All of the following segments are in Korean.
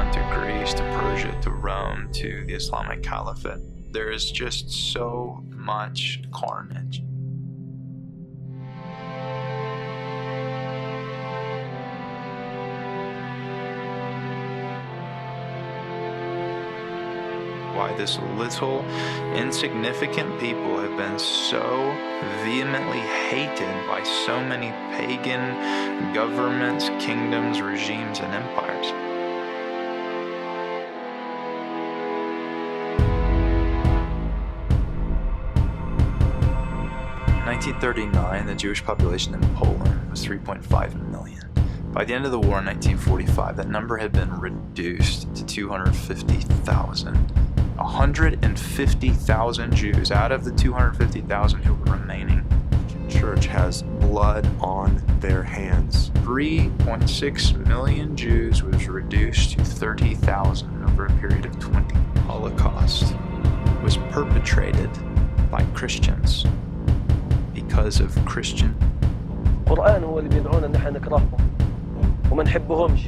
Iran to Greece to Persia to Rome to the Islamic Caliphate. There is just so much carnage. Why this little insignificant people have been so vehemently hated by so many pagan governments, kingdoms, regimes, and empires. In 1939, the Jewish population in Poland was 3.5 million. By the end of the war in 1945, that number had been reduced to 250,000. 150,000 Jews out of the 250,000 who were remaining. The church has blood on their hands. 3.6 million Jews was reduced to 30,000 over a period of 20. Holocaust was perpetrated by Christians because of Christian. القرآن هو اللي بيدعونا ان احنا نكرههم وما نحبهمش.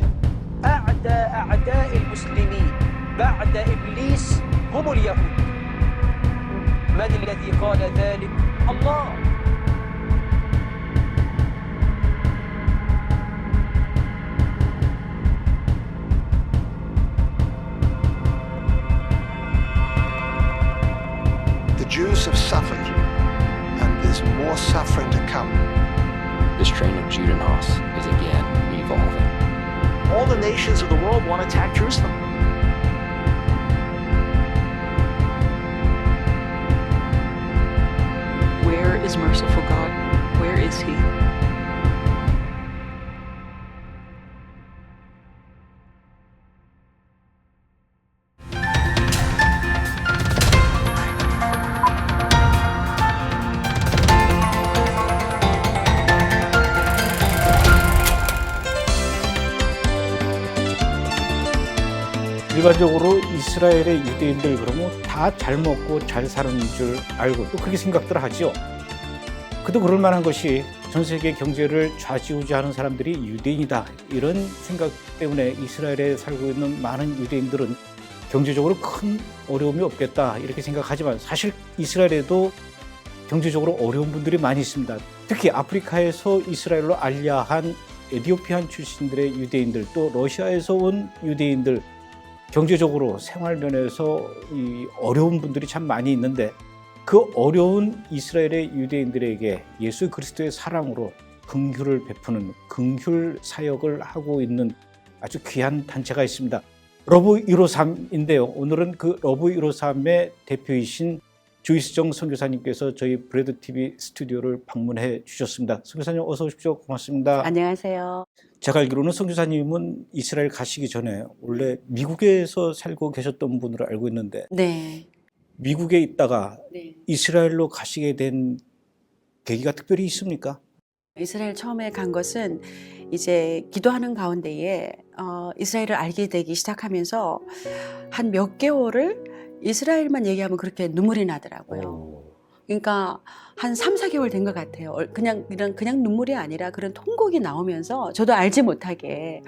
أعداء المسلمين بعد إبليس هم اليهود. من الذي قال ذلك؟ الله. The Jews have suffered, and there's more suffering to come. This train of Judenhaus is again evolving. All the nations of the world want to attack Jerusalem. Where is merciful God? Where is He? 일반적으로 이스라엘의 유대인들 그러면 다 잘 먹고 잘 사는 줄 알고 또 그렇게 생각들 하죠. 그도 그럴 만한 것이 전 세계 경제를 좌지우지하는 사람들이 유대인이다 이런 생각 때문에 이스라엘에 살고 있는 많은 유대인들은 경제적으로 큰 어려움이 없겠다 이렇게 생각하지만 사실 이스라엘에도 경제적으로 어려운 분들이 많이 있습니다. 특히 아프리카에서 이스라엘로 알리아한 에티오피안 출신들의 유대인들 또 러시아에서 온 유대인들 경제적으로 생활 면에서 이 어려운 분들이 참 많이 있는데 그 어려운 이스라엘의 유대인들에게 예수 그리스도의 사랑으로 긍휼을 베푸는 긍휼 사역을 하고 있는 아주 귀한 단체가 있습니다. 러브 153인데요. 오늘은 그 러브 153의 대표이신 조이스정 선교사님께서 저희 브레드 TV 스튜디오를 방문해 주셨습니다. 선교사님 어서 오십시오. 고맙습니다. 안녕하세요. 제가 알기로는 선교사님은 이스라엘 가시기 전에 원래 미국에서 살고 계셨던 분으로 알고 있는데 네. 미국에 있다가 네. 이스라엘로 가시게 된 계기가 특별히 있습니까? 이스라엘 처음에 간 것은 이제 기도하는 가운데에 이스라엘을 알게 되기 시작하면서 한 몇 개월을 이스라엘만 얘기하면 그렇게 눈물이 나더라고요. 그러니까 한 3, 4개월 된 것 같아요. 그냥 눈물이 아니라 그런 통곡이 나오면서 저도 알지 못하게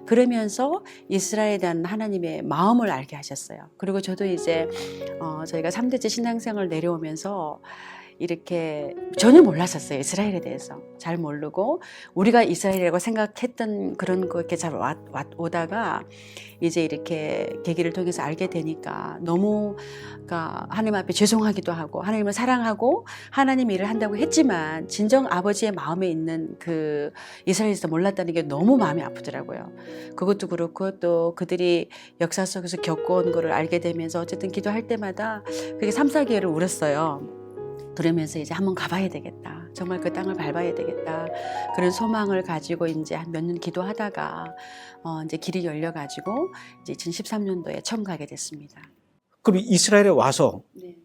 그러면서 이스라엘에 대한 하나님의 마음을 알게 하셨어요. 그리고 저도 이제 저희가 3대째 신앙생활 내려오면서 이렇게 전혀 몰랐었어요. 이스라엘에 대해서 잘 모르고 우리가 이스라엘이라고 생각했던 그런 거 이렇게 잘 오다가 이제 이렇게 계기를 통해서 알게 되니까 너무 그러니까 하나님 앞에 죄송하기도 하고 하나님을 사랑하고 하나님 일을 한다고 했지만 진정 아버지의 마음에 있는 그 이스라엘에서 몰랐다는 게 너무 마음이 아프더라고요. 그것도 그렇고 또 그들이 역사 속에서 겪어온 거를 알게 되면서 어쨌든 기도할 때마다 그게 3, 4개월을 울었어요. 그러면서 이제 한번 가봐야 되겠다. 정말 그 땅을 밟아야 되겠다. 그런 소망을 가지고 이제 한 몇 년 기도하다가 이제 길이 열려가지고 이제 2013년도에 처음 가게 됐습니다. 그럼 이스라엘에 와서 네.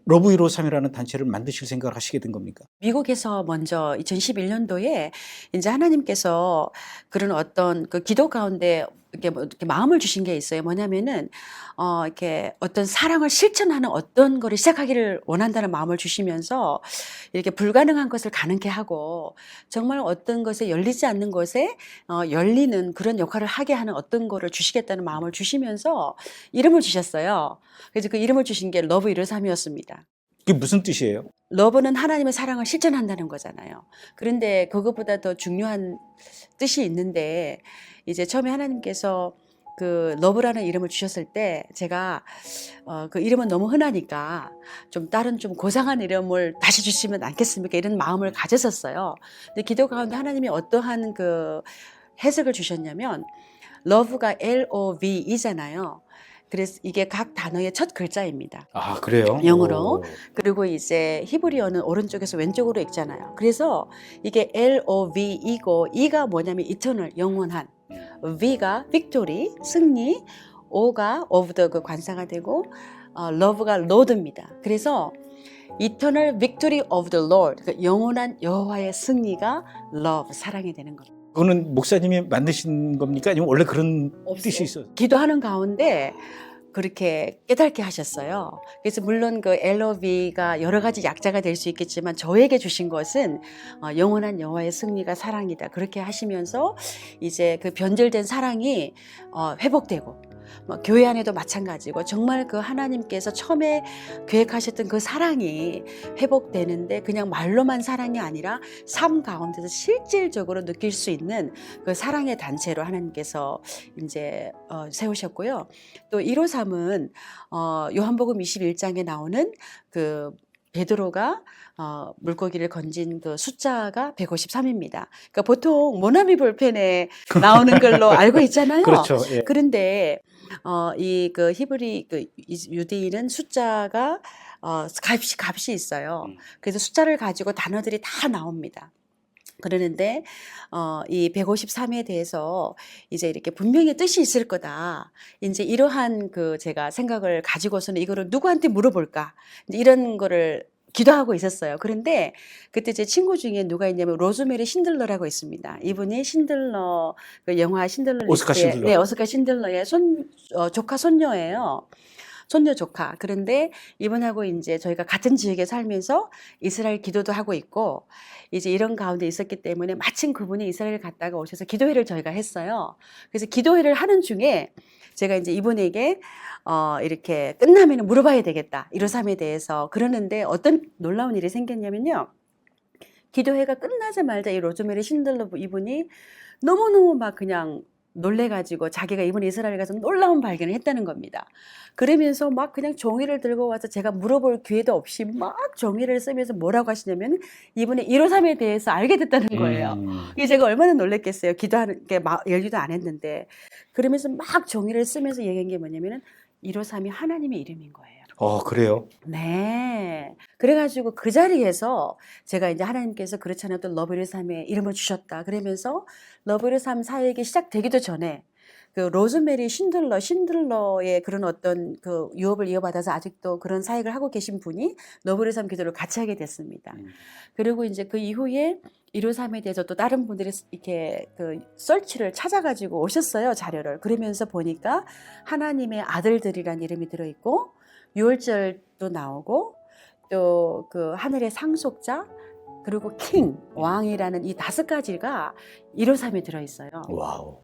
러브 153이라는 단체를 만드실 생각을 하시게 된 겁니까? 미국에서 먼저 2011년도에 이제 하나님께서 그런 어떤 그 기도 가운데 이렇게 마음을 주신 게 있어요. 뭐냐면은 이렇게 어떤 사랑을 실천하는 어떤 거를 시작하기를 원한다는 마음을 주시면서 이렇게 불가능한 것을 가능케 하고 정말 어떤 것에 열리지 않는 것에 열리는 그런 역할을 하게 하는 어떤 거를 주시겠다는 마음을 주시면서 이름을 주셨어요. 그래서 그 이름을 주신 게 러브 123이었습니다. 그게 무슨 뜻이에요? 러브는 하나님의 사랑을 실천한다는 거잖아요. 그런데 그것보다 더 중요한 뜻이 있는데 이제 처음에 하나님께서 그 러브라는 이름을 주셨을 때 제가 그 이름은 너무 흔하니까 좀 다른 좀 고상한 이름을 다시 주시면 않겠습니까? 이런 마음을 가졌었어요. 근데 기도 가운데 하나님이 어떠한 그 해석을 주셨냐면 러브가 LOV이잖아요. 그래서 이게 각 단어의 첫 글자입니다. 아, 그래요? 영어로. 오. 그리고 이제 히브리어는 오른쪽에서 왼쪽으로 읽잖아요. 그래서 이게 LOV이고 E가 뭐냐면 eternal, 영원한. V가 victory, 승리. O가 of the 그 관사가 되고 love가 Lord입니다. 그래서 eternal victory of the Lord, 그러니까 영원한 여호와의 승리가 love, 사랑이 되는 겁니다. 그거는 목사님이 만드신 겁니까? 아니면 원래 그런 뜻이 있어요? 기도하는 가운데 그렇게 깨닫게 하셨어요. 그래서 물론 그 LOV가 여러 가지 약자가 될 수 있겠지만 저에게 주신 것은 영원한 여호와의 승리가 사랑이다. 그렇게 하시면서 이제 그 변질된 사랑이 회복되고 교회 안에도 마찬가지고 정말 그 하나님께서 처음에 계획하셨던 그 사랑이 회복되는데 그냥 말로만 사랑이 아니라 삶 가운데서 실질적으로 느낄 수 있는 그 사랑의 단체로 하나님께서 이제 세우셨고요. 또 153은 요한복음 21장에 나오는 그 베드로가 물고기를 건진 그 숫자가 153입니다. 그러니까 보통 모나미 볼펜에 나오는 걸로 알고 있잖아요. 그렇죠. 예. 그런데 이 그 히브리 그 유대인은 숫자가 값이 있어요. 그래서 숫자를 가지고 단어들이 다 나옵니다. 그러는데 이 153에 대해서 이제 이렇게 분명히 뜻이 있을 거다. 이제 이러한 그 제가 생각을 가지고서는 이거를 누구한테 물어볼까? 이제 이런 거를 기도하고 있었어요. 그런데 그때 제 친구 중에 누가 있냐면 로즈메리 신들러라고 있습니다. 이분이 신들러 그 영화 신들러 오스카 리스트에, 신들러. 네, 오스카 신들러의 조카 손녀예요. 손녀 조카. 그런데 이분하고 이제 저희가 같은 지역에 살면서 이스라엘 기도도 하고 있고 이제 이런 가운데 있었기 때문에 마침 그분이 이스라엘 갔다가 오셔서 기도회를 저희가 했어요. 그래서 기도회를 하는 중에 제가 이제 이분에게 이렇게 끝나면 물어봐야 되겠다. 153에 대해서. 그러는데 어떤 놀라운 일이 생겼냐면요. 기도회가 끝나자마자 이 로즈메리 신들러 이분이 너무너무 막 그냥 놀래가지고 자기가 이번에 이스라엘 가서 놀라운 발견을 했다는 겁니다. 그러면서 막 그냥 종이를 들고 와서 제가 물어볼 기회도 없이 막 종이를 쓰면서 뭐라고 하시냐면 이번에 153에 대해서 알게 됐다는 거예요. 이게 제가 얼마나 놀랬겠어요. 기도하는 게 열기도 안 했는데. 그러면서 막 종이를 쓰면서 얘기한 게 뭐냐면은 153이 하나님의 이름인 거예요. 그래요? 네. 그래가지고 그 자리에서 제가 이제 하나님께서 그렇잖아요. 또 러브 123의 이름을 주셨다. 그러면서 러브 123 사역이 시작되기도 전에 그 로즈메리 신들러의 그런 어떤 그 유업을 이어받아서 아직도 그런 사역을 하고 계신 분이 러브 123 기도를 같이 하게 됐습니다. 그리고 이제 그 이후에 153에 대해서 또 다른 분들이 이렇게 그 서치를 찾아가지고 오셨어요. 자료를. 그러면서 보니까 하나님의 아들들이란 이름이 들어있고 6월절도 나오고 또 그 하늘의 상속자 그리고 킹, 왕이라는 이 5가지가 153에 들어있어요. 와우.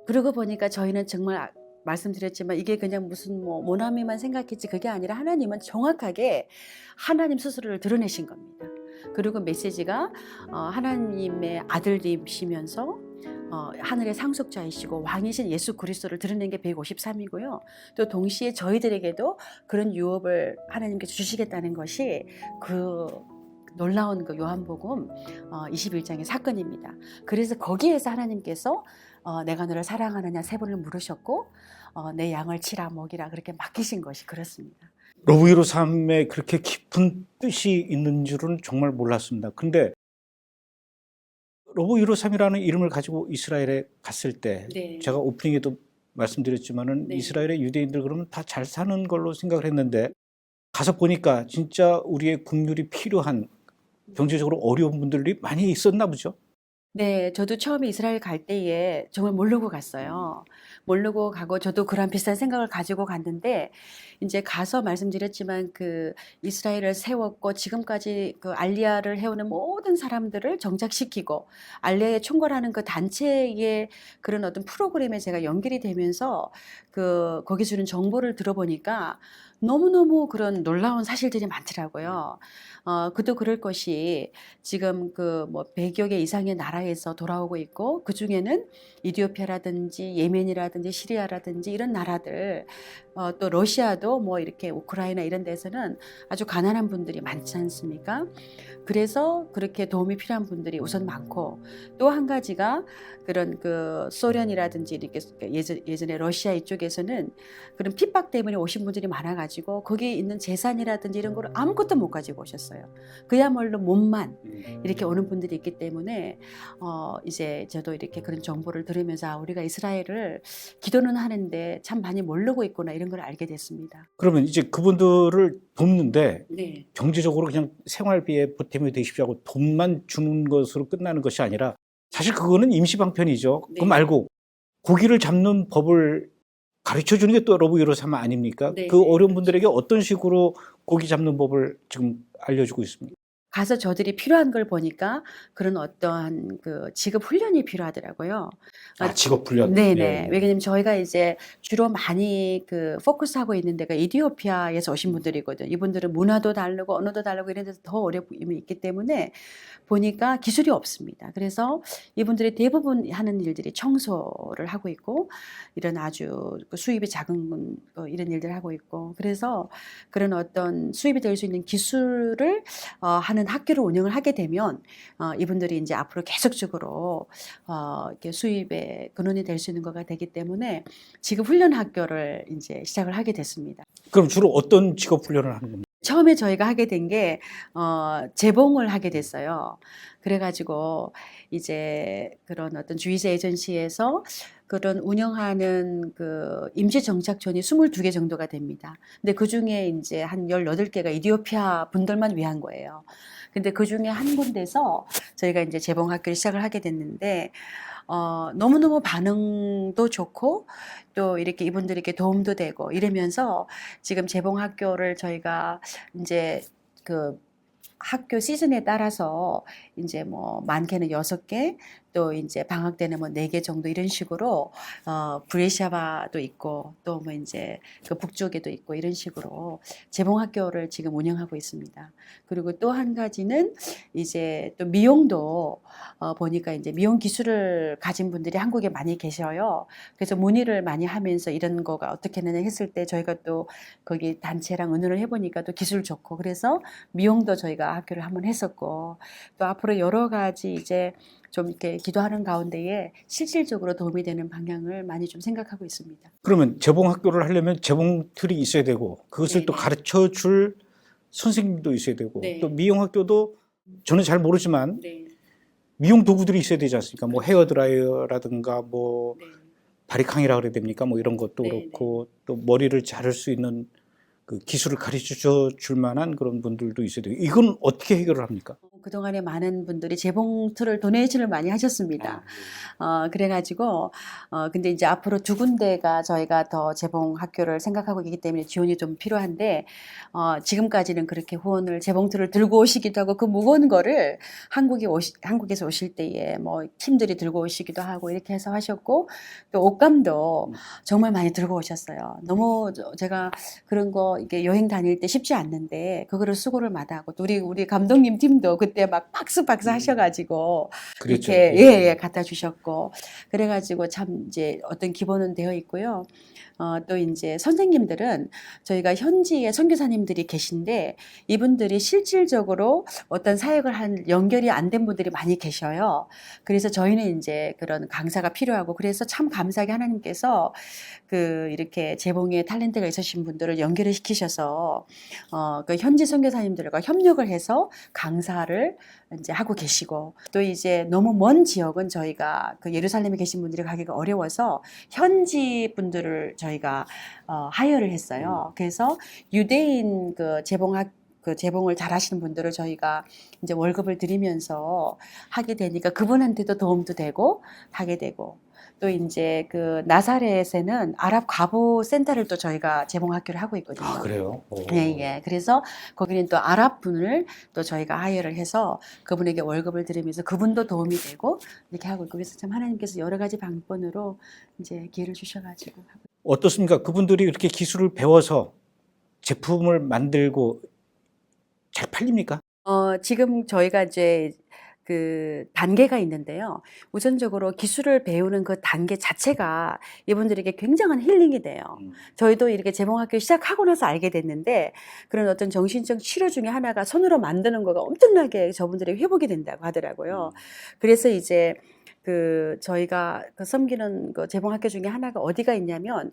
그러고 보니까 저희는 정말 말씀드렸지만 이게 그냥 무슨 뭐 모나미만 생각했지 그게 아니라 하나님은 정확하게 하나님 스스로를 드러내신 겁니다. 그리고 메시지가 하나님의 아들이시면서 하늘의 상속자이시고 왕이신 예수 그리스도를 드러낸 게 153이고요. 또 동시에 저희들에게도 그런 유업을 하나님께서 주시겠다는 것이 그 놀라운 그 요한복음 21장의 사건입니다. 그래서 거기에서 하나님께서 내가 너를 사랑하느냐 3번을 물으셨고 내 양을 치라 먹이라 그렇게 맡기신 것이 그렇습니다. 러브 153에 그렇게 깊은 뜻이 있는 줄은 정말 몰랐습니다. 근데 러브 153이라는 이름을 가지고 이스라엘에 갔을 때 네. 제가 오프닝에도 말씀드렸지만은 네. 이스라엘의 유대인들 그러면 다 잘 사는 걸로 생각을 했는데 가서 보니까 진짜 우리의 긍휼이 필요한 경제적으로 어려운 분들이 많이 있었나 보죠. 네, 저도 처음에 이스라엘 갈 때에 정말 모르고 갔어요. 모르고 가고 저도 그런 비슷한 생각을 가지고 갔는데 이제 가서 말씀드렸지만 그 이스라엘을 세웠고 지금까지 그 알리야를 해오는 모든 사람들을 정착시키고 알리야에 총괄하는 그 단체의 그런 어떤 프로그램에 제가 연결이 되면서 그 거기 주는 정보를 들어보니까 너무너무 그런 놀라운 사실들이 많더라고요. 그도 그럴 것이 지금 그 뭐 100여 개 이상의 나라에서 돌아오고 있고 그 중에는 이디오피아라든지 예멘이라든지 시리아라든지 이런 나라들 또 러시아도 뭐 이렇게 우크라이나 이런 데서는 아주 가난한 분들이 많지 않습니까? 그래서 그렇게 도움이 필요한 분들이 우선 많고 또 한 가지가 그런 그 소련이라든지 이렇게 예전에 러시아 이쪽에서는 그런 핍박 때문에 오신 분들이 많아가지고 거기에 있는 재산이라든지 이런 걸 아무것도 못 가지고 오셨어요. 그야말로 몸만 이렇게 오는 분들이 있기 때문에 이제 저도 이렇게 그런 정보를 들으면서 아, 우리가 이스라엘을 기도는 하는데 참 많이 모르고 있구나 이런 걸 알게 됐습니다. 그러면 이제 그분들을 돕는데 네. 경제적으로 그냥 생활비에 보탬이 되십시오 하고 돈만 주는 것으로 끝나는 것이 아니라 사실 그거는 임시방편이죠. 네. 그거 말고 고기를 잡는 법을 가르쳐 주는 게 또 러브 유로삼 아닙니까? 네, 그 네, 어려운 그렇죠. 분들에게 어떤 식으로 고기 잡는 법을 지금 알려주고 있습니다. 가서 저들이 필요한 걸 보니까 그런 어떠한 그 직업 훈련이 필요하더라고요. 직업 훈련. 네네. 왜냐면 저희가 이제 주로 많이 그 포커스하고 있는 데가 이디오피아에서 오신 분들이거든요. 이분들은 문화도 다르고 언어도 다르고 이런 데서 더 어려움이 있기 때문에 보니까 기술이 없습니다. 그래서 이분들이 대부분 하는 일들이 청소를 하고 있고 이런 아주 수입이 작은 이런 일들을 하고 있고 그래서 그런 어떤 수입이 될 수 있는 기술을 하는 학교를 운영을 하게 되면 이분들이 이제 앞으로 계속적으로 이렇게 수입의 근원이 될 수 있는 거가 되기 때문에 직업 훈련 학교를 이제 시작을 하게 됐습니다. 그럼 주로 어떤 직업 훈련을 하는 겁니까? 처음에 저희가 하게 된 게 재봉을 하게 됐어요. 그래가지고 이제 그런 어떤 주의자 에이전시에서 그런 운영하는 그 임시 정착촌이 22개 정도가 됩니다. 근데 그 중에 이제 한 18개가 이디오피아 분들만 위한 거예요. 근데 그 중에 한 군데서 저희가 이제 재봉 학교를 시작을 하게 됐는데 너무너무 반응도 좋고 또 이렇게 이분들에게 도움도 되고 이러면서 지금 재봉 학교를 저희가 이제 그 학교 시즌에 따라서 이제 뭐 많게는 6개 또 이제 방학 때는 뭐 4개 정도 이런 식으로 브레시아바도 있고 또 뭐 이제 그 북쪽에도 있고 이런 식으로 재봉 학교를 지금 운영하고 있습니다. 그리고 또 한 가지는 이제 또 미용도 보니까 이제 미용 기술을 가진 분들이 한국에 많이 계셔요. 그래서 문의를 많이 하면서 이런 거가 어떻게 하느냐 했을 때 저희가 또 거기 단체랑 의논을 해보니까 또 기술 좋고 그래서 미용도 저희가 학교를 한번 했었고 또 앞으로 여러 가지 이제 좀 이렇게 기도하는 가운데에 실질적으로 도움이 되는 방향을 많이 좀 생각하고 있습니다. 그러면 재봉 학교를 하려면 재봉 틀이 있어야 되고 그것을 네네. 또 가르쳐 줄 선생님도 있어야 되고 네. 또 미용 학교도 저는 잘 모르지만 네. 미용 도구들이 있어야 되지 않습니까? 뭐 헤어 드라이어라든가 뭐 네. 바리캉이라 그래야 됩니까? 뭐 이런 것도 네, 그렇고 또 머리를 자를 수 있는 그 기술을 가르쳐 줄 만한 그런 분들도 있어야 되고 이건 어떻게 해결을 합니까? 그동안에 많은 분들이 재봉틀을 도네이션을 많이 하셨습니다. 그래가지고 근데 이제 앞으로 2군데가 저희가 더 재봉 학교를 생각하고 있기 때문에 지원이 좀 필요한데 지금까지는 그렇게 후원을 재봉틀을 들고 오시기도 하고 그 무거운 거를 한국에서 오실 때에 뭐 팀들이 들고 오시기도 하고 이렇게 해서 하셨고 또 옷감도 정말 많이 들고 오셨어요. 너무 제가 그런 거 이게 여행 다닐 때 쉽지 않는데 그거를 수고를 마다하고 또 우리 감독님 팀도 그때 막 박스 하셔가지고 그렇죠. 이렇게 예, 갖다 주셨고 그래가지고 참 이제 어떤 기본은 되어 있고요. 또 이제 선생님들은 저희가 현지에 선교사님들이 계신데 이분들이 실질적으로 어떤 사역을 한 연결이 안 된 분들이 많이 계셔요. 그래서 저희는 이제 그런 강사가 필요하고 그래서 참 감사하게 하나님께서 그 이렇게 재봉에 탤런트가 있으신 분들을 연결을 시키셔서 그 현지 선교사님들과 협력을 해서 강사를 이제 하고 계시고 또 이제 너무 먼 지역은 저희가 그 예루살렘에 계신 분들이 가기가 어려워서 현지 분들을 저희가 하이어를 했어요. 그래서 유대인 그 재봉학 그 재봉을 잘하시는 분들을 저희가 이제 월급을 드리면서 하게 되니까 그분한테도 도움도 되고 하게 되고, 또 이제 그 나사렛에는 아랍 과부 센터를 또 저희가 재봉학교를 하고 있거든요. 아, 그래요? 오. 예, 예. 그래서 거기는 또 아랍 분을 또 저희가 하이어를 해서 그분에게 월급을 드리면서 그분도 도움이 되고 이렇게 하고 있고, 그래서 참 하나님께서 여러 가지 방법으로 이제 기회를 주셔가지고 하고. 어떻습니까? 그분들이 이렇게 기술을 배워서 제품을 만들고 잘 팔립니까? 지금 저희가 이제 그 단계가 있는데요. 우선적으로 기술을 배우는 그 단계 자체가 이분들에게 굉장한 힐링이 돼요. 저희도 이렇게 재봉학교 시작하고 나서 알게 됐는데, 그런 어떤 정신적 치료 중에 하나가 손으로 만드는 거가 엄청나게 저분들이 회복이 된다고 하더라고요. 그래서 이제 그 저희가 그 섬기는 그 재봉학교 중에 하나가 어디가 있냐면,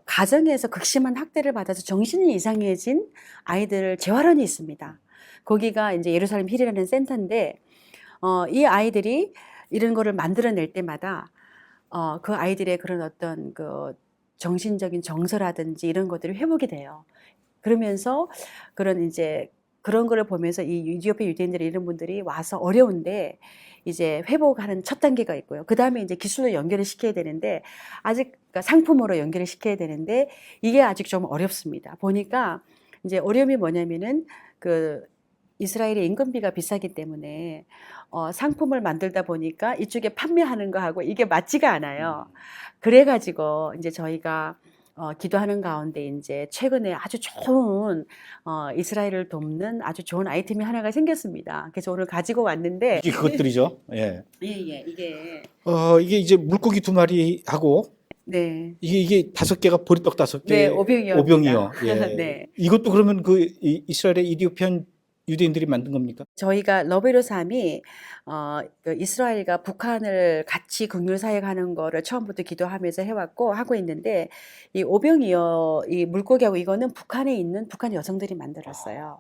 가정에서 극심한 학대를 받아서 정신이 이상해진 아이들 재활원이 있습니다. 거기가 이제 예루살렘 힐이라는 센터인데, 이 아이들이 이런 거를 만들어낼 때마다, 그 아이들의 그런 어떤 그 정신적인 정서라든지 이런 것들이 회복이 돼요. 그러면서 그런 이제 그런 거를 보면서 이 이디오피아 유대인들이 이런 분들이 와서 어려운데 이제 회복하는 첫 단계가 있고요. 그 다음에 이제 기술로 연결을 시켜야 되는데, 아직 그러니까 상품으로 연결을 시켜야 되는데 이게 아직 좀 어렵습니다. 보니까 이제 어려움이 뭐냐면은 그 이스라엘의 인건비가 비싸기 때문에 상품을 만들다 보니까 이쪽에 판매하는 거하고 이게 맞지가 않아요. 그래가지고 이제 저희가 기도하는 가운데 이제 최근에 아주 좋은 이스라엘을 돕는 아주 좋은 아이템이 하나가 생겼습니다. 그래서 오늘 가지고 왔는데, 이게 그것들이죠. 예. 예, 이게 이게 이제 물고기 2마리하고 네. 이게 5개가 보리떡 5개. 네, 오병이요. 오병이요. 예. 네. 이것도 그러면 그 이스라엘의 이디오피안 유대인들이 만든 겁니까? 저희가 러브이로삼이 그 이스라엘과 북한을 같이 국률 사역하는 거를 처음부터 기도하면서 해왔고 하고 있는데, 이 오병이어 이 물고기하고 이거는 북한에 있는 북한 여성들이 만들었어요.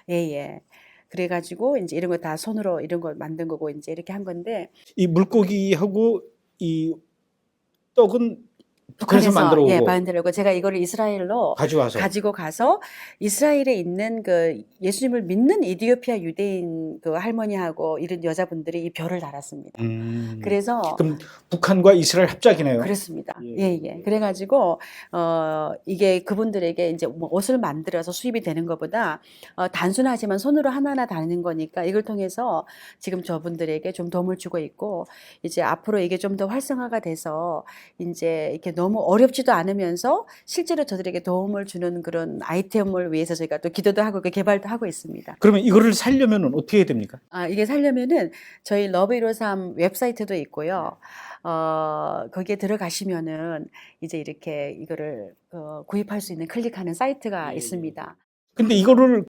예. 그래가지고 이제 이런 거 다 손으로 이런 거 만든 거고 이제 이렇게 한 건데, 이 물고기하고 이 떡은 북한에서 만들어 오고, 예, 만들고 제가 이거를 이스라엘로 가져와서 가지고 가서 이스라엘에 있는 그 예수님을 믿는 이디오피아 유대인 그 할머니하고 이런 여자분들이 이 별을 달았습니다. 그래서 그럼 북한과 이스라엘 합작이네요. 그렇습니다. 예. 예. 그래가지고 이게 그분들에게 이제 뭐 옷을 만들어서 수입이 되는 것보다 단순하지만 손으로 하나하나 다는 거니까 이걸 통해서 지금 저분들에게 좀 도움을 주고 있고, 이제 앞으로 이게 좀 더 활성화가 돼서 이제 이렇게 너무 어렵지도 않으면서 실제로 저들에게 도움을 주는 그런 아이템을 위해서 저희가 또 기도도 하고 개발도 하고 있습니다. 그러면 이거를 살려면 어떻게 해야 됩니까? 이게 살려면은 저희 러브153 웹사이트도 있고요. 거기에 들어가시면은 이제 이렇게 이거를 구입할 수 있는 클릭하는 사이트가 있습니다. 근데 이거를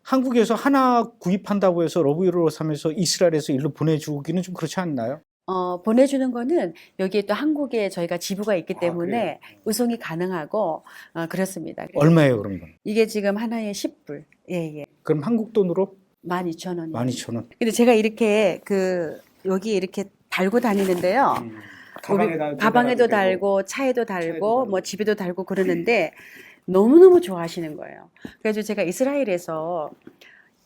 한국에서 하나 구입한다고 해서 러브이로삼에서 이스라엘에서 일로 보내주기는 좀 그렇지 않나요? 보내주는 거는 여기에 또 한국에 저희가 지부가 있기 때문에 의송이 가능하고 그렇습니다. 얼마예요, 그럼 이건? 이게 지금 하나에 10불. 예. 그럼 한국 돈으로 12,000원. 12,000원. 근데 제가 이렇게 여기 이렇게 달고 다니는데요. 가방에도 달고 차에도 달고 뭐 집에도 달고 그러는데 너무너무 좋아하시는 거예요. 그래서 제가 이스라엘에서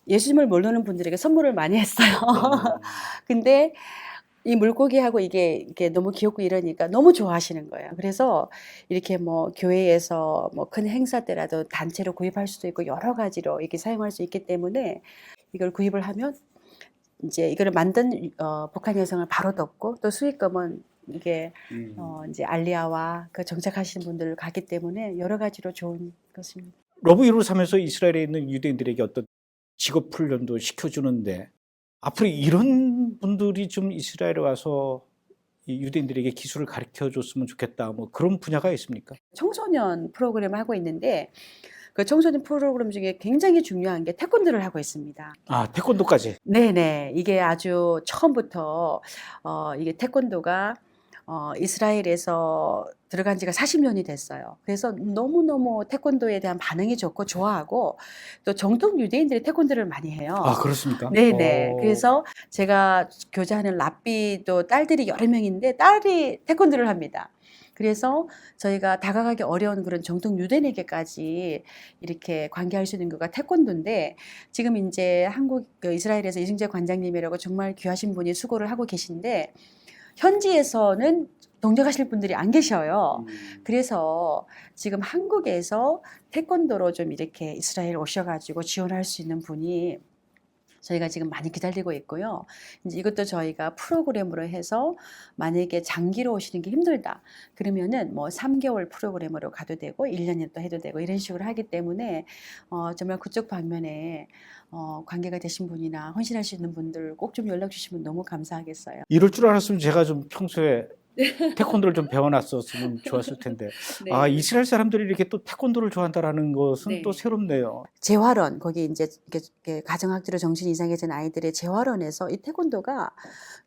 예수님을 모르는 분들에게 선물을 많이 했어요. 근데 이 물고기하고 이게 너무 귀엽고 이러니까 너무 좋아하시는 거예요. 그래서 이렇게 뭐 교회에서 뭐 큰 행사 때라도 단체로 구입할 수도 있고 여러 가지로 이렇게 사용할 수 있기 때문에 이걸 구입을 하면 이제 이거를 만든 북한 여성을 바로 덮고, 또 수익금은 이게 이제 알리아와 그 정착하시는 분들 가기 때문에 여러 가지로 좋은 것입니다. 러브이로삼에서 이스라엘에 있는 유대인들에게 어떤 직업 훈련도 시켜주는데, 앞으로 이런 분들이 좀 이스라엘에 와서 이 유대인들에게 기술을 가르쳐 줬으면 좋겠다, 뭐 그런 분야가 있습니까? 청소년 프로그램을 하고 있는데, 그 청소년 프로그램 중에 굉장히 중요한 게 태권도를 하고 있습니다. 태권도까지? 네네. 이게 아주 처음부터 이게 태권도가 이스라엘에서 들어간 지가 40년이 됐어요. 그래서 너무너무 태권도에 대한 반응이 좋고 좋아하고, 또 정통 유대인들이 태권도를 많이 해요. 그렇습니까? 네네. 그래서 제가 교제하는 랍비도 딸들이 여러 명인데 딸이 태권도를 합니다. 그래서 저희가 다가가기 어려운 그런 정통 유대인에게까지 이렇게 관계할 수 있는 거가 태권도인데, 지금 이제 한국 이스라엘에서 이승재 관장님이라고 정말 귀하신 분이 수고를 하고 계신데, 현지에서는 동력하실 분들이 안 계셔요. 그래서 지금 한국에서 태권도로 좀 이렇게 이스라엘 오셔가지고 지원할 수 있는 분이 저희가 지금 많이 기다리고 있고요. 이제 이것도 저희가 프로그램으로 해서 만약에 장기로 오시는 게 힘들다 그러면은 뭐 3개월 프로그램으로 가도 되고 1년이 또 해도 되고 이런 식으로 하기 때문에 정말 그쪽 방면에 관계가 되신 분이나 헌신할 수 있는 분들 꼭 좀 연락 주시면 너무 감사하겠어요. 이럴 줄 알았으면 제가 좀 평소에 태권도를 좀 배워놨었으면 좋았을 텐데. 네. 아, 이스라엘 사람들이 이렇게 또 태권도를 좋아한다라는 것은 네. 또 새롭네요. 재활원, 거기 이제 이렇게 가정학대로 정신이 이상해진 아이들의 재활원에서 이 태권도가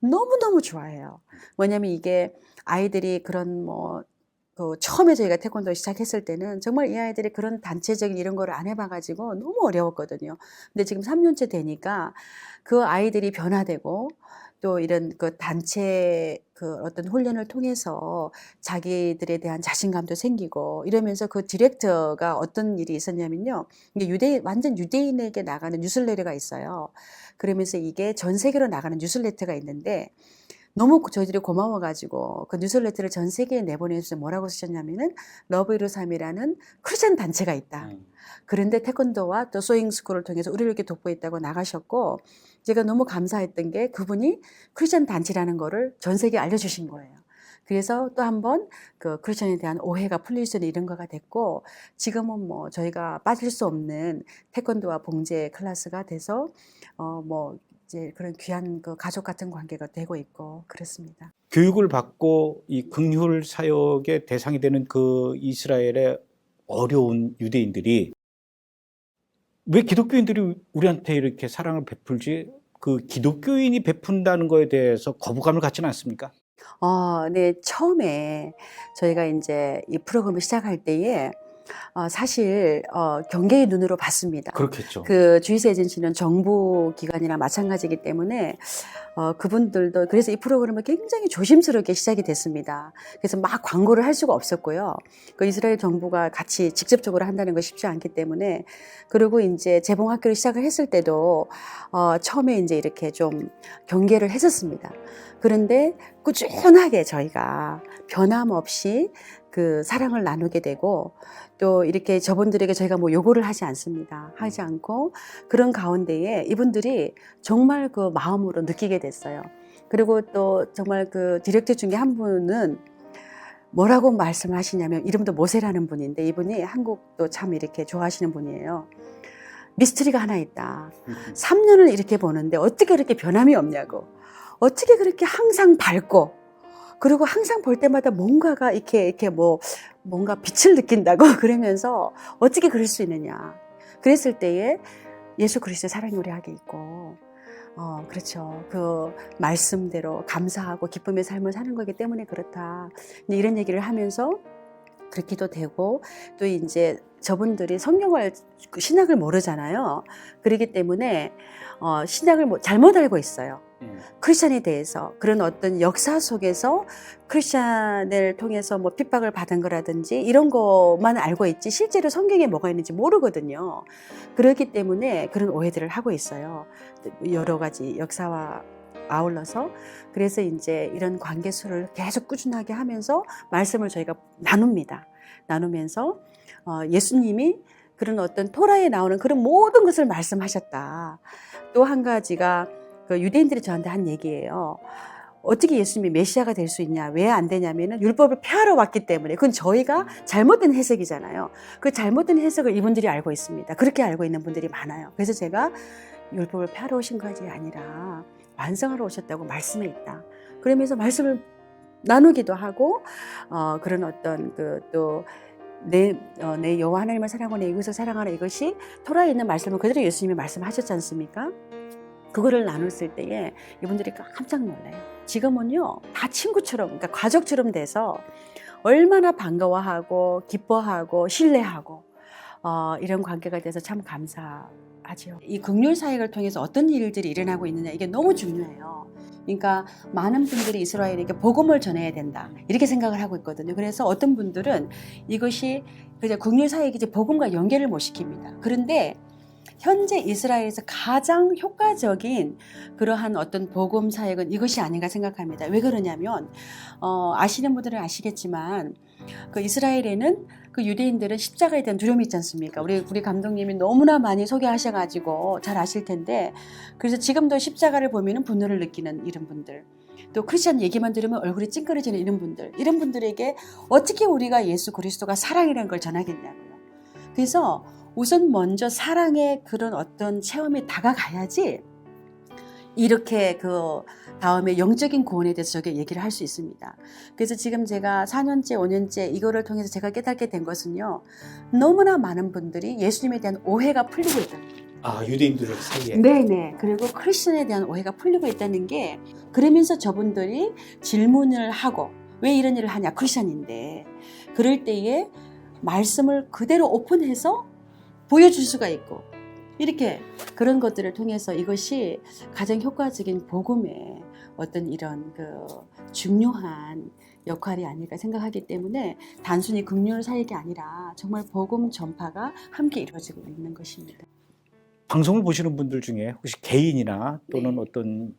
너무너무 좋아해요. 뭐냐면 이게 아이들이 그런 처음에 저희가 태권도 시작했을 때는 정말 이 아이들이 그런 단체적인 이런 거를 안 해봐가지고 너무 어려웠거든요. 근데 지금 3년째 되니까 그 아이들이 변화되고 또 이런 그 단체 그 어떤 훈련을 통해서 자기들에 대한 자신감도 생기고 이러면서 그 디렉터가 어떤 일이 있었냐면요. 이게 완전 유대인에게 나가는 뉴스레터가 있어요. 그러면서 이게 전 세계로 나가는 뉴스레터가 있는데 너무 저희들이 고마워가지고 그 뉴스레터를 전 세계에 내보내서 뭐라고 쓰셨냐면은 러브 이루삼이라는 크리스천 단체가 있다. 그런데 태권도와 또 소잉스쿨을 통해서 우리를 이렇게 돕고있다고 나가셨고, 제가 너무 감사했던 게 그분이 크리스천 단체라는 거를 전 세계에 알려주신 거예요. 그래서 또 한 번 그 크리스천에 대한 오해가 풀릴 수 있는 이런 거가 됐고, 지금은 뭐 저희가 빠질 수 없는 태권도와 봉제 클래스가 돼서 이제 그런 귀한 그 가족 같은 관계가 되고 있고 그렇습니다. 교육을 받고 이 긍휼 사역의 대상이 되는 그 이스라엘의 어려운 유대인들이 왜 기독교인들이 우리한테 이렇게 사랑을 베풀지? 그 기독교인이 베푼다는 거에 대해서 거부감을 갖지는 않습니까? 네, 처음에 저희가 이제 이 프로그램을 시작할 때에 사실 경계의 눈으로 봤습니다. 그렇겠죠. 그 주이스 에이전시는 정부 기관이랑 마찬가지이기 때문에 그분들도 그래서 이 프로그램을 굉장히 조심스럽게 시작이 됐습니다. 그래서 막 광고를 할 수가 없었고요. 그 이스라엘 정부가 같이 직접적으로 한다는 거 쉽지 않기 때문에, 그리고 이제 재봉학교를 시작을 했을 때도 처음에 이제 이렇게 좀 경계를 했었습니다. 그런데 꾸준하게 저희가 변함없이 그 사랑을 나누게 되고, 또 이렇게 저분들에게 저희가 뭐 요구를 하지 않습니다. 하지 않고 그런 가운데에 이분들이 정말 그 마음으로 느끼게 됐어요. 그리고 또 정말 그 디렉터 중에 한 분은 뭐라고 말씀하시냐면, 이름도 모세라는 분인데 이분이 한국도 참 이렇게 좋아하시는 분이에요. 미스터리가 하나 있다. 3년을 이렇게 보는데 어떻게 그렇게 변함이 없냐고. 어떻게 그렇게 항상 밝고, 그리고 항상 볼 때마다 뭔가가 이렇게 뭔가 빛을 느낀다고 그러면서 어떻게 그럴 수 있느냐. 그랬을 때에 예수 그리스도의 사랑이 우리 안에 있고, 그렇죠. 그 말씀대로 감사하고 기쁨의 삶을 사는 거기 때문에 그렇다. 이런 얘기를 하면서 그렇기도 되고, 또 이제 저분들이 신학을 모르잖아요. 그렇기 때문에 신학을 잘못 알고 있어요. 크리스찬에 대해서 그런 어떤 역사 속에서 크리스찬을 통해서 뭐 핍박을 받은 거라든지 이런 것만 알고 있지 실제로 성경에 뭐가 있는지 모르거든요. 그렇기 때문에 그런 오해들을 하고 있어요. 여러 가지 역사와 아울러서. 그래서 이제 이런 관계수를 계속 꾸준하게 하면서 말씀을 저희가 나누면서 예수님이 그런 어떤 토라에 나오는 그런 모든 것을 말씀하셨다. 또 한 가지가 그 유대인들이 저한테 한 얘기예요. 어떻게 예수님이 메시아가 될 수 있냐? 왜 안 되냐면은 율법을 폐하러 왔기 때문에. 그건 저희가 잘못된 해석이잖아요. 그 잘못된 해석을 이분들이 알고 있습니다. 그렇게 알고 있는 분들이 많아요. 그래서 제가 율법을 폐하러 오신 것이 아니라 완성하러 오셨다고 말씀에 있다. 그러면서 말씀을 나누기도 하고, 그런 어떤 내 여호와 하나님을 사랑하고 내 이웃을 사랑하라, 이것이 토라에 있는 말씀을 그대로 예수님이 말씀하셨지 않습니까? 그거를 나눴을 때에 이분들이 깜짝 놀라요. 지금은요, 다 친구처럼, 그러니까 가족처럼 돼서 얼마나 반가워하고 기뻐하고 신뢰하고 이런 관계가 돼서 참 감사합니다. 하죠. 이 긍휼 사역을 통해서 어떤 일들이 일어나고 있느냐 이게 너무 중요해요. 그러니까 많은 분들이 이스라엘에게 복음을 전해야 된다 이렇게 생각을 하고 있거든요. 그래서 어떤 분들은 이것이 그냥 긍휼 사역이 이제 복음과 연결을 못 시킵니다. 그런데 현재 이스라엘에서 가장 효과적인 그러한 어떤 복음 사역은 이것이 아닌가 생각합니다. 왜 그러냐면 아시는 분들은 아시겠지만 그 이스라엘에는 그 유대인들은 십자가에 대한 두려움이 있지 않습니까? 우리 감독님이 너무나 많이 소개하셔가지고 잘 아실 텐데, 그래서 지금도 십자가를 보면은 분노를 느끼는 이런 분들, 또 크리스천 얘기만 들으면 얼굴이 찡그러지는 이런 분들에게 어떻게 우리가 예수 그리스도가 사랑이라는 걸 전하겠냐고요. 그래서 우선 먼저 사랑의 그런 어떤 체험이 다가가야지 이렇게 그 다음에 영적인 구원에 대해서 저게 얘기를 할 수 있습니다. 그래서 지금 제가 4년째, 5년째 이거를 통해서 제가 깨닫게 된 것은요, 너무나 많은 분들이 예수님에 대한 오해가 풀리고 있다는 거예요. 아, 유대인들 사이에. 네네. 그리고 크리스천에 대한 오해가 풀리고 있다는 게, 그러면서 저분들이 질문을 하고 왜 이런 일을 하냐, 크리스천인데. 그럴 때에 말씀을 그대로 오픈해서 보여줄 수가 있고, 이렇게 그런 것들을 통해서 이것이 가장 효과적인 복음의 어떤 이런 그 중요한 역할이 아닐까 생각하기 때문에 단순히 긍휼 사역이 아니라 정말 복음 전파가 함께 이루어지고 있는 것입니다. 방송을 보시는 분들 중에 혹시 개인이나 또는 네. 어떤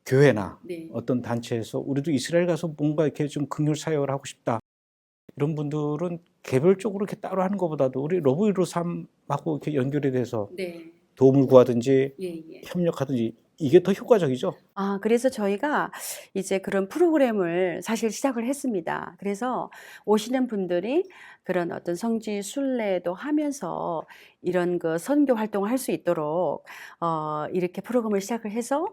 교회나 네. 어떤 단체에서 우리도 이스라엘 가서 뭔가 이렇게 좀 긍휼 사역을 하고 싶다, 이런 분들은 개별적으로 이렇게 따로 하는 것보다도 우리 러브이로 삶하고 이렇게 연결이 돼서 네. 도움을 구하든지 예. 협력하든지 이게 더 효과적이죠. 그래서 저희가 이제 그런 프로그램을 사실 시작을 했습니다. 그래서 오시는 분들이 그런 어떤 성지 순례도 하면서 이런 그 선교 활동을 할 수 있도록 이렇게 프로그램을 시작을 해서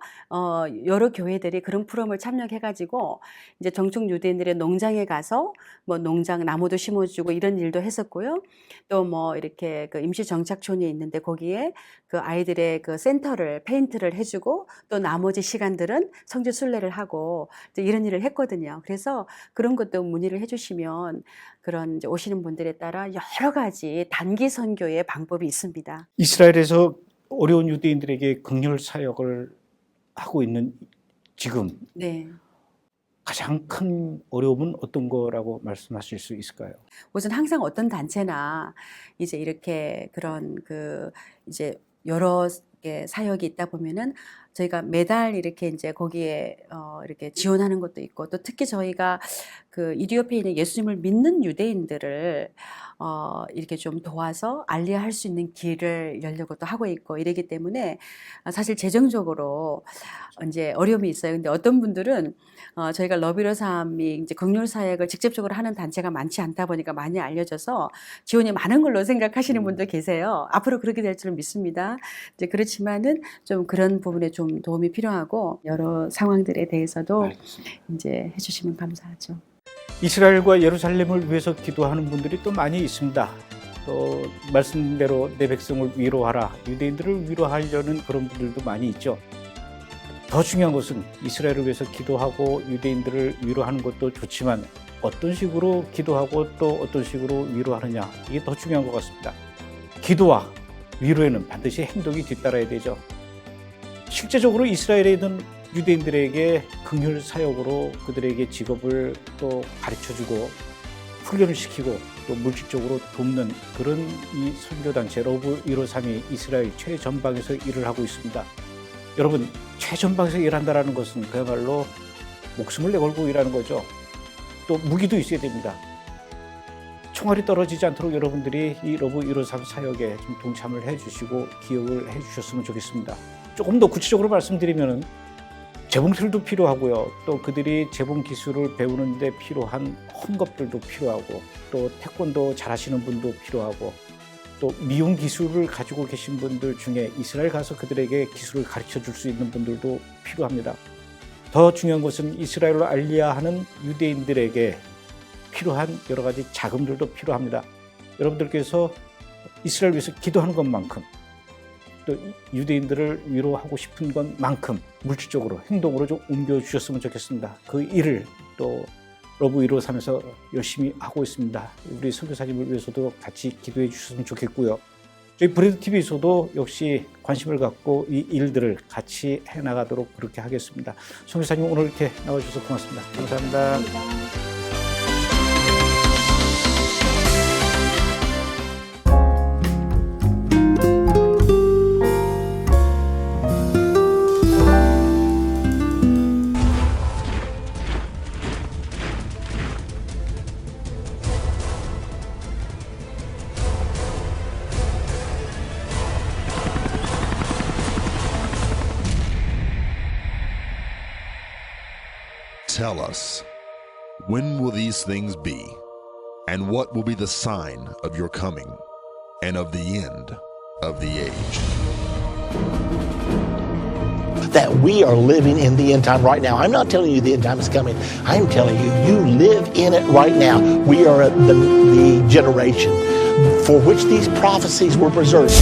여러 교회들이 그런 프로그램을 참여해가지고 이제 정통 유대인들의 농장에 가서 뭐 농장 나무도 심어주고 이런 일도 했었고요. 또 뭐 이렇게 그 임시 정착촌이 있는데 거기에 그 아이들의 그 센터를 페인트를 해주고 또 나머지 시간들은 성지 순례를 하고 이런 일을 했거든요. 그래서 그런 것도 문의를 해주시면 그런 이제 오시는 분들에 따라 여러 가지 단기 선교의 방법이 있습니다. 이스라엘에서 어려운 유대인들에게 긍휼 사역을 하고 있는 지금 네. 가장 큰 어려움은 어떤 거라고 말씀하실 수 있을까요? 우선 항상 어떤 단체나 이제 이렇게 그런 그 이제 여러 개 사역이 있다 보면은 저희가 매달 이렇게 이제 거기에 이렇게 지원하는 것도 있고, 또 특히 저희가 그 이디오피아에 있는 예수님을 믿는 유대인들을 이렇게 좀 도와서 알리할 수 있는 길을 열려고 또 하고 있고 이러기 때문에 사실 재정적으로 이제 어려움이 있어요. 근데 어떤 분들은 저희가 러비로 삶이 이제 긍휼 사역을 직접적으로 하는 단체가 많지 않다 보니까 많이 알려져서 지원이 많은 걸로 생각하시는 분도 계세요. 앞으로 그렇게 될 줄은 믿습니다. 이제 그렇지만은 좀 그런 부분에 좀 도움이 필요하고 여러 상황들에 대해서도 알겠습니다. 이제 해주시면 감사하죠. 이스라엘과 예루살렘을 위해서 기도하는 분들이 또 많이 있습니다. 또 말씀대로 내 백성을 위로하라, 유대인들을 위로하려는 그런 분들도 많이 있죠. 더 중요한 것은 이스라엘을 위해서 기도하고 유대인들을 위로하는 것도 좋지만 어떤 식으로 기도하고 또 어떤 식으로 위로하느냐, 이게 더 중요한 것 같습니다. 기도와 위로에는 반드시 행동이 뒤따라야 되죠. 실제적으로 이스라엘에 있는 유대인들에게 긍휼 사역으로 그들에게 직업을 또 가르쳐주고 훈련을 시키고 또 물질적으로 돕는 그런 이 선교단체 러브 153이 이스라엘 최전방에서 일을 하고 있습니다. 여러분, 최전방에서 일한다는 것은 그야말로 목숨을 내걸고 일하는 거죠. 또 무기도 있어야 됩니다. 총알이 떨어지지 않도록 여러분들이 이 러브 153 사역에 좀 동참을 해주시고 기억을 해주셨으면 좋겠습니다. 조금 더 구체적으로 말씀드리면 재봉틀도 필요하고요. 또 그들이 재봉 기술을 배우는 데 필요한 헝겊들도 필요하고, 또 태권도 잘하시는 분도 필요하고, 또 미용 기술을 가지고 계신 분들 중에 이스라엘 가서 그들에게 기술을 가르쳐 줄 수 있는 분들도 필요합니다. 더 중요한 것은 이스라엘로 알려야 하는 유대인들에게 필요한 여러 가지 자금들도 필요합니다. 여러분들께서 이스라엘 위해서 기도하는 것만큼 또 유대인들을 위로하고 싶은 것만큼 물질적으로 행동으로 좀 옮겨주셨으면 좋겠습니다. 그 일을 또 러브 153에서 열심히 하고 있습니다. 우리 선교사님을 위해서도 같이 기도해 주셨으면 좋겠고요. 저희 브레드 TV에서도 역시 관심을 갖고 이 일들을 같이 해나가도록 그렇게 하겠습니다. 선교사님 오늘 이렇게 나와주셔서 고맙습니다. 감사합니다. Tell us, when will these things be, and what will be the sign of your coming and of the end of the age? That we are living in the end time right now. I'm not telling you the end time is coming. I'm telling you, you live in it right now. We are at the generation for which these prophecies were preserved.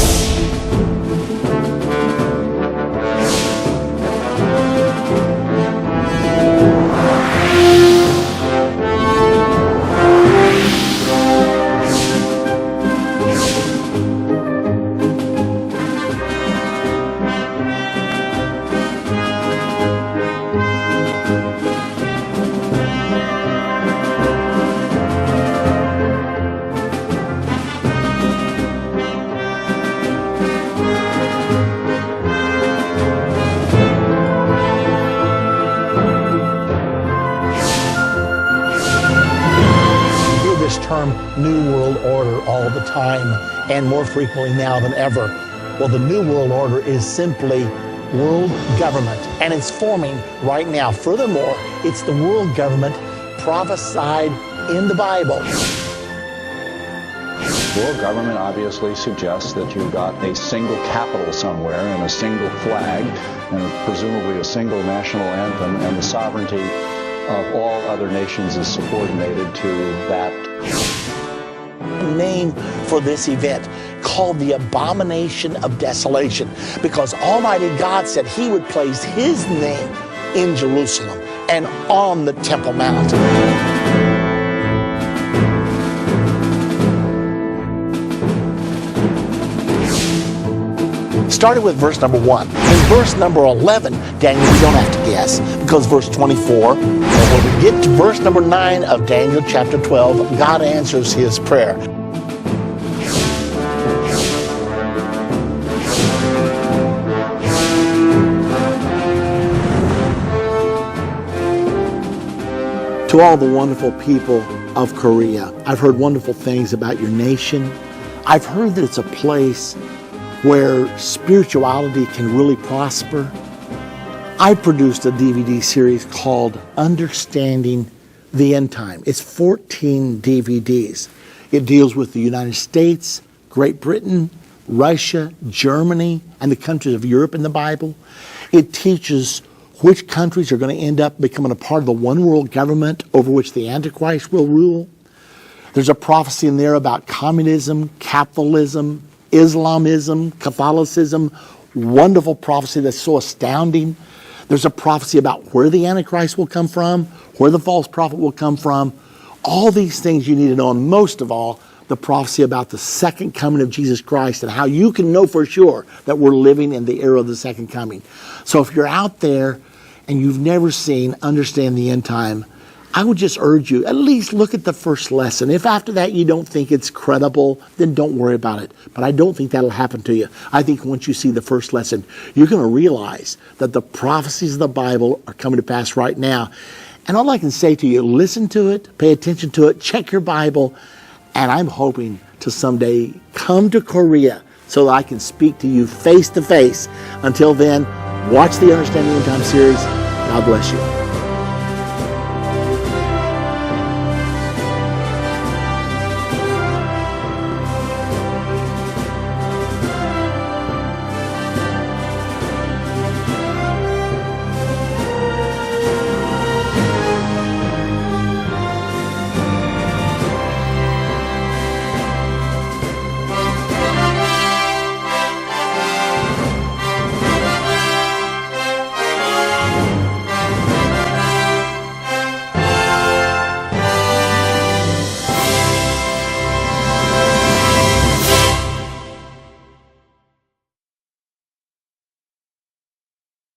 Term New World Order all the time, and more frequently now than ever. Well, the New World Order is simply world government, and it's forming right now. Furthermore, it's the world government prophesied in the Bible. World government obviously suggests that you've got a single capital somewhere and a single flag and presumably a single national anthem, and the sovereignty of all other nations is subordinated to that. Name for this event called the Abomination of Desolation, because Almighty God said He would place His name in Jerusalem and on the Temple Mount. Started with verse number 1. In verse number 11, Daniel, you don't have to guess, because verse 24, and when we get to verse number 9 of Daniel chapter 12, God answers his prayer. To all the wonderful people of Korea, I've heard wonderful things about your nation. I've heard that it's a place where spirituality can really prosper. I produced a DVD series called Understanding the End Time. It's 14 DVDs. It deals with the United States, Great Britain, Russia, Germany, and the countries of Europe in the Bible. It teaches which countries are going to end up becoming a part of the one world government over which the Antichrist will rule. There's a prophecy in there about communism, capitalism, Islamism, Catholicism. Wonderful prophecy that's so astounding. There's a prophecy about where the Antichrist will come from, where the false prophet will come from. All these things you need to know, and most of all, the prophecy about the second coming of Jesus Christ and how you can know for sure that we're living in the era of the second coming. So if you're out there and you've never seen Understand the End Time, I would just urge you, at least look at the first lesson. If after that you don't think it's credible, then don't worry about it. But I don't think that'll happen to you. I think once you see the first lesson, you're going to realize that the prophecies of the Bible are coming to pass right now. And all I can say to you, listen to it, pay attention to it, check your Bible, and I'm hoping to someday come to Korea so that I can speak to you face to face. Until then, watch the Understanding the End Time series. God bless you.